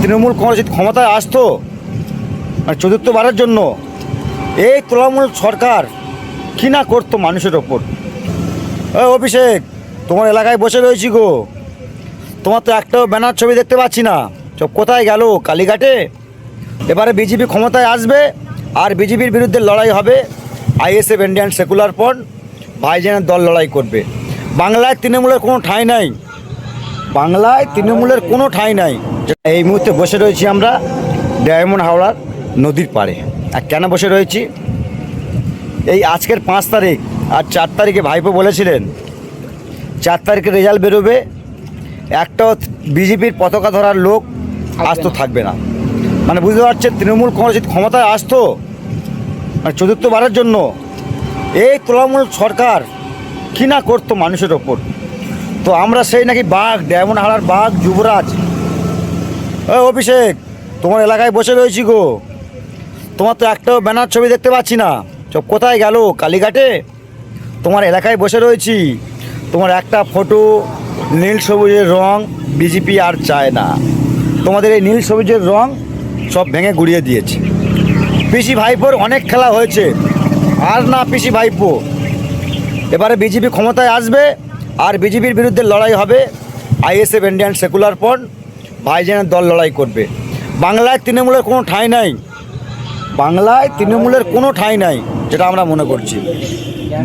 তৃণমূল কংগ্রেস যদি ক্ষমতায় আসতো মানে চতুর্থবারের জন্য, এই তৃণমূল সরকার কী না করতো মানুষের ওপর। অভিষেক, তোমার এলাকায় বসে রয়েছি গো, তোমার তো একটাও ব্যানার ছবি দেখতে পাচ্ছি না, সব কোথায় গেল? কালীঘাটে? এবারে বিজেপি ক্ষমতায় আসবে আর বিজেপির বিরুদ্ধে লড়াই হবে আইএসএফ, ইন্ডিয়ান সেকুলার ফ্রন্ট, ভাইজানের দল লড়াই করবে। বাংলায় তৃণমূলের কোনো ঠাঁই নাই, বাংলায় তৃণমূলের কোনো ঠাঁই নাই। এই মুহূর্তে বসে রয়েছি আমরা ডায়মন্ড হাওড়ার নদীর পাড়ে। আর কেন বসে রয়েছি? এই আজকের 5 তারিখ আর 4 তারিখে ভাইপো বলেছিলেন 4 তারিখে রেজাল্ট বেরোবে, একটাও বিজেপির পতাকা ধরার লোক আসতো থাকবে না। মানে বুঝতে পারছেন, তৃণমূল কংগ্রেস যদি ক্ষমতায় আসতো মানে চতুর্থবারের জন্য, এই তৃণমূল সরকার কী না করতো মানুষের ওপর। তো আমরা সেই নাকি বাঘ, ডায়মন্ড হাওড়ার বাঘ যুবরাজ। অভিষেক, তোমার এলাকায় বসে রয়েছি গো, তোমার তো একটাও ব্যানার ছবি দেখতে পাচ্ছি না, সব কোথায় গেল? কালীঘাটে? তোমার এলাকায় বসে রয়েছি, তোমার একটা ফটো নীল সবুজের রং বিজেপি আর চায় না। তোমাদের এই নীল সবুজের রং সব ভেঙে গুড়িয়ে দিয়েছে। পিসি ভাইপোর অনেক খেলা হয়েছে, আর না পিসি ভাইপো। এবারে বিজেপি ক্ষমতায় আসবে আর বিজেপির বিরুদ্ধে লড়াই হবে আইএসএফ, ইন্ডিয়ান সেকুলার ফ্রন্ট, ভাইজানের দল লড়াই করবে। বাংলায় তৃণমূলের কোনো ঠাঁই নাই, বাংলায় তৃণমূলের কোনো ঠাঁই নাই, যেটা আমরা মনে করছি।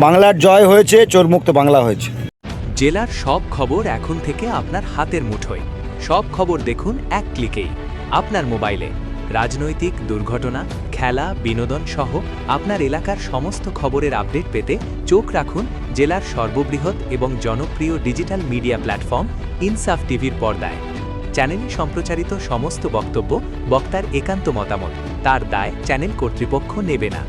বাংলার জয় হয়েছে, চোরমুক্ত বাংলা হয়েছে। জেলার সব খবর এখন থেকে আপনার হাতের মুঠোয়। সব খবর দেখুন এক ক্লিকেই আপনার মোবাইলে। রাজনৈতিক, দুর্ঘটনা, খেলা, বিনোদন সহ আপনার এলাকার সমস্ত খবরের আপডেট পেতে চোখ রাখুন জেলার সর্ববৃহৎ এবং জনপ্রিয় ডিজিটাল মিডিয়া প্ল্যাটফর্ম ইনসাফ টিভির পর্দায়। চ্যানেলে সম্প্রচারিত সমস্ত বক্তব্য বক্তার একান্ত মতামত, তার দায় চ্যানেল কর্তৃপক্ষ নেবে না।